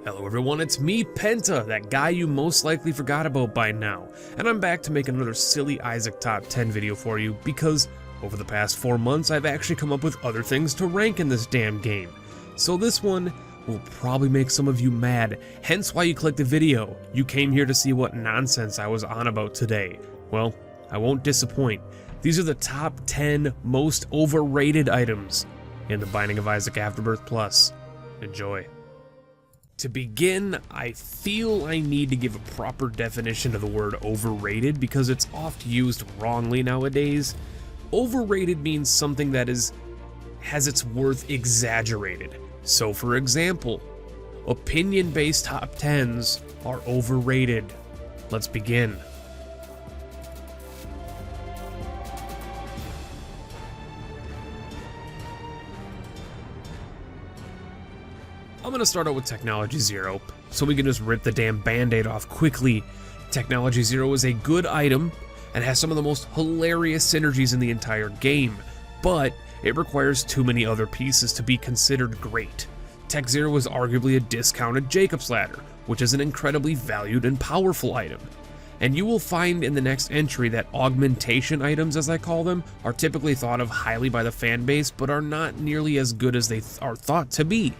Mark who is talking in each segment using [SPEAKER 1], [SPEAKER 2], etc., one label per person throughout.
[SPEAKER 1] Hello everyone, it's me, Penta, that guy you most likely forgot about by now, and I'm back to make another silly Isaac top 10 video for you because over the past 4 months I've actually come up with other things to rank in this damn game. So this one will probably make some of you mad, hence why you clicked the video. You came here to see what nonsense I was on about today. Well, I won't disappoint. These are the top 10 most overrated items in the Binding of Isaac Afterbirth Plus. Enjoy. To begin, I feel I need to give a proper definition of the word overrated because it's oft used wrongly nowadays. Overrated means something that has its worth exaggerated. So for example, opinion-based top 10s are overrated. Let's begin. I'm gonna start out with Technology Zero, so we can just rip the damn band-aid off quickly. Technology Zero is a good item, and has some of the most hilarious synergies in the entire game, but it requires too many other pieces to be considered great. Tech Zero is arguably a discounted Jacob's Ladder, which is an incredibly valued and powerful item. And you will find in the next entry that augmentation items, as I call them, are typically thought of highly by the fanbase, but are not nearly as good as they are thought to be.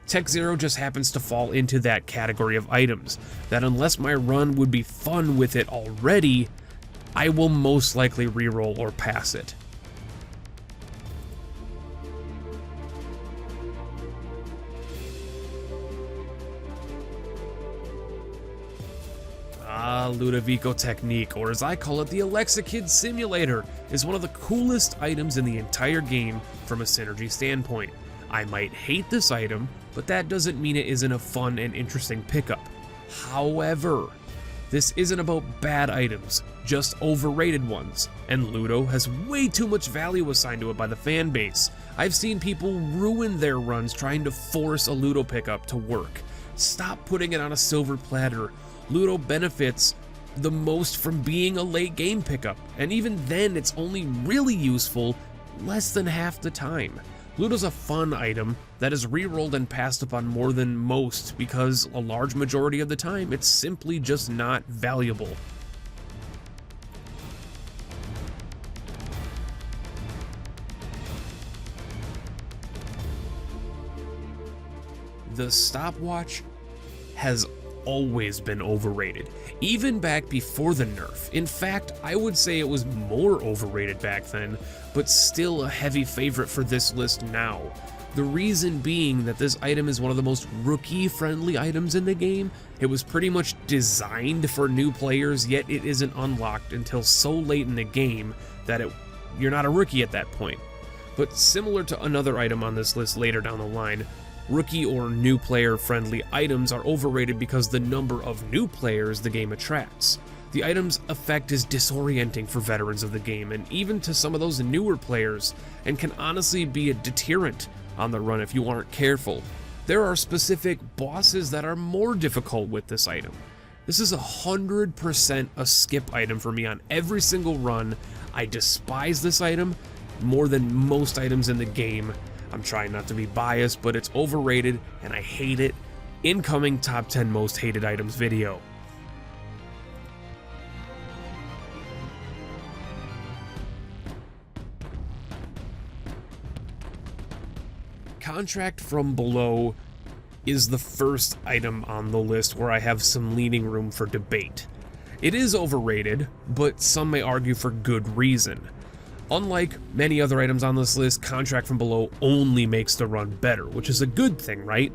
[SPEAKER 1] Tech Zero just happens to fall into that category of items, that unless my run would be fun with it already, I will most likely reroll or pass it. Ludo Technique, or as I call it, the Alexa Kid Simulator, is one of the coolest items in the entire game from a synergy standpoint. I might hate this item, but that doesn't mean it isn't a fun and interesting pickup. However, this isn't about bad items, just overrated ones, and Ludo has way too much value assigned to it by the fan base. I've seen people ruin their runs trying to force a Ludo pickup to work. Stop putting it on a silver platter. Ludo benefits the most from being a late game pickup, and even then it's only really useful less than half the time. Ludo's a fun item that is rerolled and passed upon more than most because a large majority of the time it's simply just not valuable. The stopwatch has always been overrated, even back before the nerf. In fact, I would say it was more overrated back then, but still a heavy favorite for this list now. The reason being that this item is one of the most rookie-friendly items in the game. It was pretty much designed for new players, yet it isn't unlocked until so late in the game that you're not a rookie at that point. But similar to another item on this list later down the line, rookie or new player friendly items are overrated because the number of new players the game attracts. The item's effect is disorienting for veterans of the game and even to some of those newer players, and can honestly be a deterrent on the run if you aren't careful. There are specific bosses that are more difficult with this item. This is 100% a skip item for me on every single run. I despise this item more than most items in the game. I'm trying not to be biased, but it's overrated and I hate it. Incoming top 10 most hated items video. Contract from Below is the first item on the list where I have some leaning room for debate. It is overrated, but some may argue for good reason. Unlike many other items on this list, Contract from Below only makes the run better, which is a good thing, right?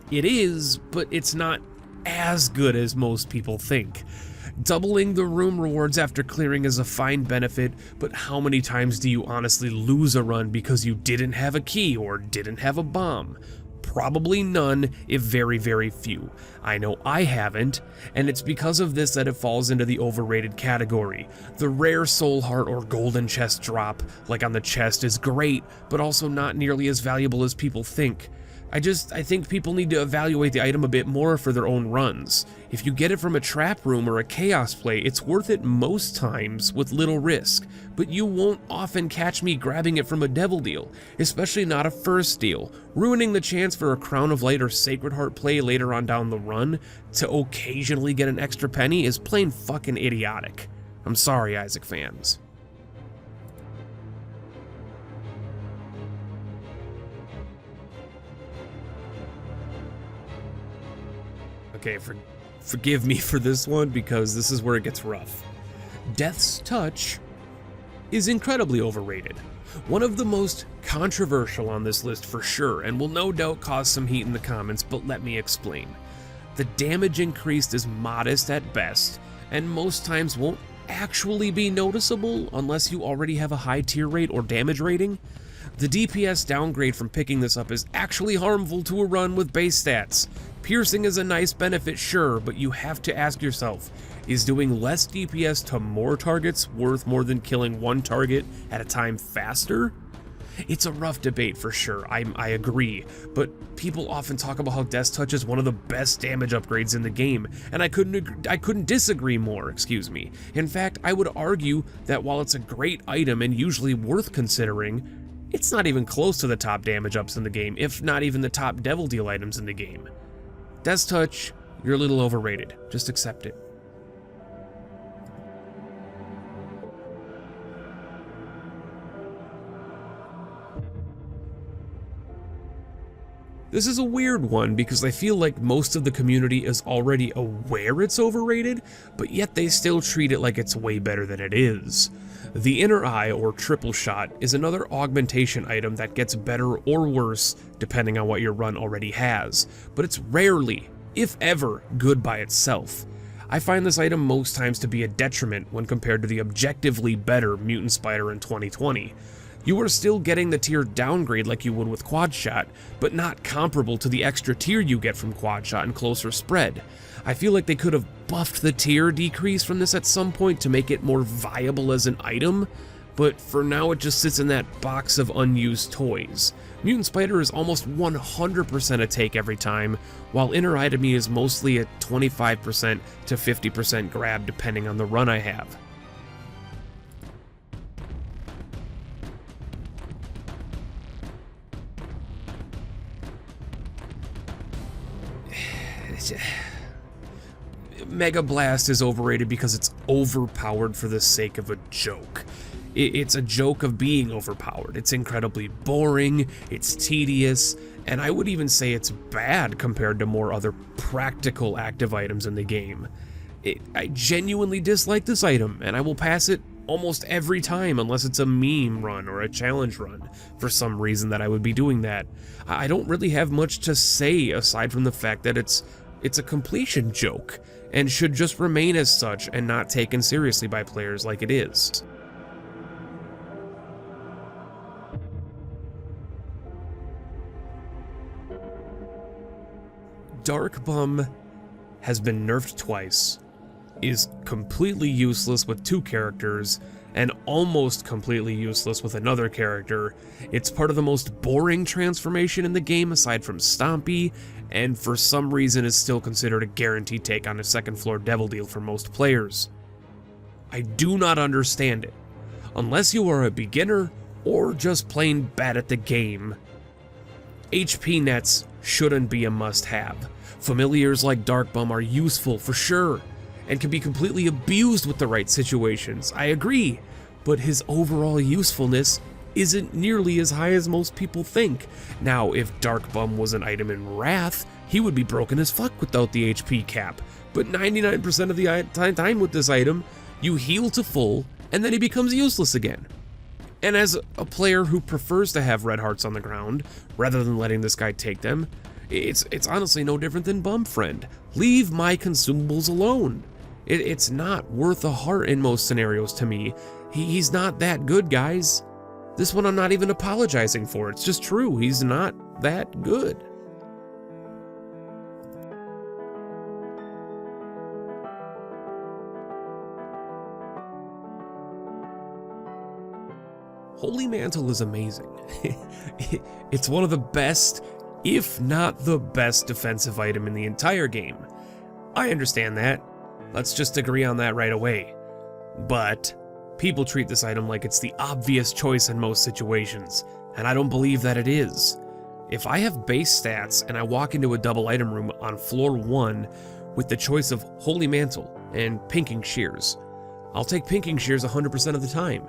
[SPEAKER 1] It is, but it's not as good as most people think. Doubling the room rewards after clearing is a fine benefit, but how many times do you honestly lose a run because you didn't have a key or didn't have a bomb? Probably none, if very, very few. I know I haven't, and it's because of this that it falls into the overrated category. The rare soul heart or golden chest drop, like on the chest, is great, but also not nearly as valuable as people think. I think people need to evaluate the item a bit more for their own runs. If you get it from a trap room or a chaos play, it's worth it most times with little risk, but you won't often catch me grabbing it from a devil deal, especially not a first deal. Ruining the chance for a Crown of Light or Sacred Heart play later on down the run to occasionally get an extra penny is plain fucking idiotic. I'm sorry, Isaac fans. Okay, forgive me for this one because this is where it gets rough. Death's Touch is incredibly overrated. One of the most controversial on this list for sure, and will no doubt cause some heat in the comments, but let me explain. The damage increased is modest at best, and most times won't actually be noticeable unless you already have a high tier rate or damage rating. The DPS downgrade from picking this up is actually harmful to a run with base stats. Piercing is a nice benefit, sure, but you have to ask yourself, is doing less DPS to more targets worth more than killing one target at a time faster? It's a rough debate for sure, I agree, but people often talk about how Death's Touch is one of the best damage upgrades in the game, and I couldn't disagree more, excuse me. In fact, I would argue that while it's a great item and usually worth considering, it's not even close to the top damage ups in the game, if not even the top Devil Deal items in the game. Death's Touch, you're a little overrated. Just accept it. This is a weird one because I feel like most of the community is already aware it's overrated, but yet they still treat it like it's way better than it is. The Inner Eye, or Triple Shot, is another augmentation item that gets better or worse depending on what your run already has, but it's rarely, if ever, good by itself. I find this item most times to be a detriment when compared to the objectively better Mutant Spider in 2020. You are still getting the tier downgrade like you would with Quad Shot, but not comparable to the extra tier you get from Quad Shot and Closer Spread. I feel like they could have buffed the tier decrease from this at some point to make it more viable as an item, but for now it just sits in that box of unused toys. Mutant Spider is almost 100% a take every time, while Inner Eye to me is mostly a 25% to 50% grab depending on the run I have. Megablast is overrated because it's overpowered for the sake of a joke. It's a joke of being overpowered. It's incredibly boring, it's tedious, and I would even say it's bad compared to more other practical active items in the game. I genuinely dislike this item, and I will pass it almost every time unless it's a meme run or a challenge run. For some reason that I would be doing that. I don't really have much to say aside from the fact that it's a completion joke, and should just remain as such and not taken seriously by players like it is. Dark Bum has been nerfed twice, is completely useless with two characters, and almost completely useless with another character. It's part of the most boring transformation in the game aside from Stompy, and for some reason is still considered a guaranteed take on a second floor Devil Deal for most players. I do not understand it. Unless you are a beginner or just plain bad at the game, HP nets shouldn't be a must-have. Familiars like Dark Bum are useful for sure, and can be completely abused with the right situations, I agree, but his overall usefulness isn't nearly as high as most people think. Now, if Dark Bum was an item in Wrath, he would be broken as fuck without the HP cap, but 99% of the time with this item, you heal to full, and then he becomes useless again. And as a player who prefers to have red hearts on the ground, rather than letting this guy take them, it's honestly no different than Bum Friend. Leave my consumables alone. It's not worth a heart in most scenarios to me. He's not that good, guys. This one I'm not even apologizing for, it's just true, he's not that good. Holy Mantle is amazing. It's one of the best if not the best defensive item in the entire game. I understand that. Let's just agree on that right away. But people treat this item like it's the obvious choice in most situations, and I don't believe that it is. If I have base stats and I walk into a double item room on floor 1 with the choice of Holy Mantle and Pinking Shears, I'll take Pinking Shears 100% of the time.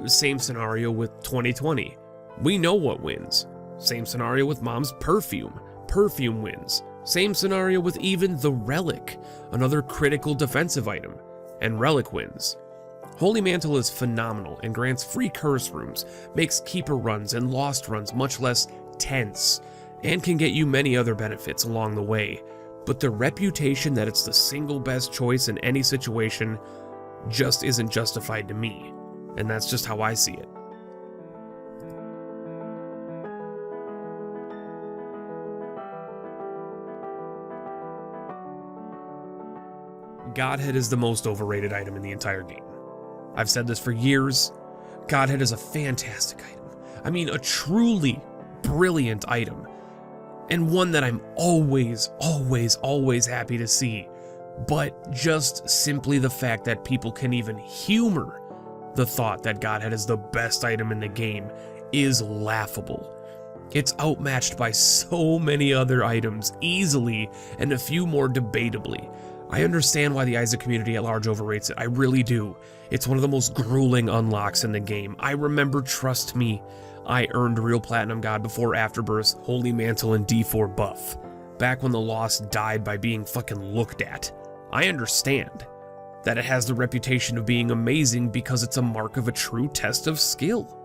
[SPEAKER 1] Same scenario with 2020. We know what wins. Same scenario with Mom's Perfume. Perfume wins. Same scenario with even the Relic, another critical defensive item, and Relic wins. Holy Mantle is phenomenal and grants free curse rooms, makes keeper runs and lost runs much less tense, and can get you many other benefits along the way. But the reputation that it's the single best choice in any situation just isn't justified to me, and that's just how I see it. Godhead is the most overrated item in the entire game. I've said this for years. Godhead is a fantastic item. I mean, a truly brilliant item. And one that I'm always happy to see. But just simply the fact that people can even humor the thought that Godhead is the best item in the game is laughable. It's outmatched by so many other items easily, and a few more debatably. I understand why the Isaac community at large overrates it, I really do. It's one of the most grueling unlocks in the game. I remember, trust me, I earned Real Platinum God before Afterbirth, Holy Mantle, and D4 buff. Back when the Lost died by being fucking looked at. I understand that it has the reputation of being amazing because it's a mark of a true test of skill.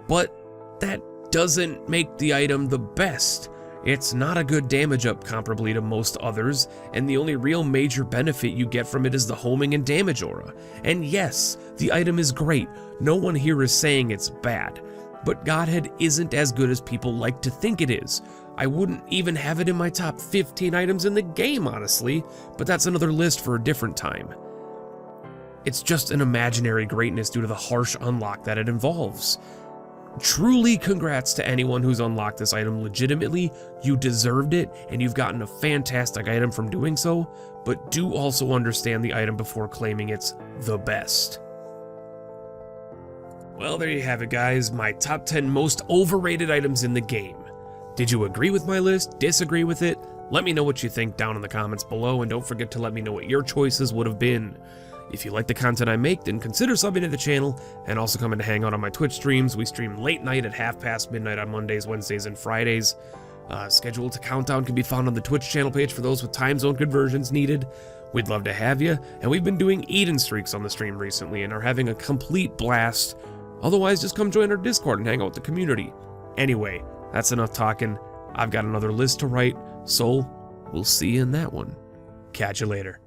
[SPEAKER 1] But that doesn't make the item the best. It's not a good damage up comparably to most others, and the only real major benefit you get from it is the homing and damage aura. And yes, the item is great, no one here is saying it's bad, but Godhead isn't as good as people like to think it is. I wouldn't even have it in my top 15 items in the game, honestly, but that's another list for a different time. It's just an imaginary greatness due to the harsh unlock that it involves. Truly congrats to anyone who's unlocked this item legitimately. You deserved it, and you've gotten a fantastic item from doing so, but do also understand the item before claiming it's the best. Well, there you have it, guys, my top 10 most overrated items in the game. Did you agree with my list? Disagree with it? Let me know what you think down in the comments below, and don't forget to let me know what your choices would have been. If you like the content I make, then consider subbing to the channel, and also coming to hang out on my Twitch streams. We stream late night at midnight on Mondays, Wednesdays, and Fridays. Schedule to Countdown can be found on the Twitch channel page for those with time zone conversions needed. We'd love to have you, and we've been doing Eden streaks on the stream recently and are having a complete blast. Otherwise, just come join our Discord and hang out with the community. Anyway, that's enough talking. I've got another list to write, so we'll see you in that one. Catch you later.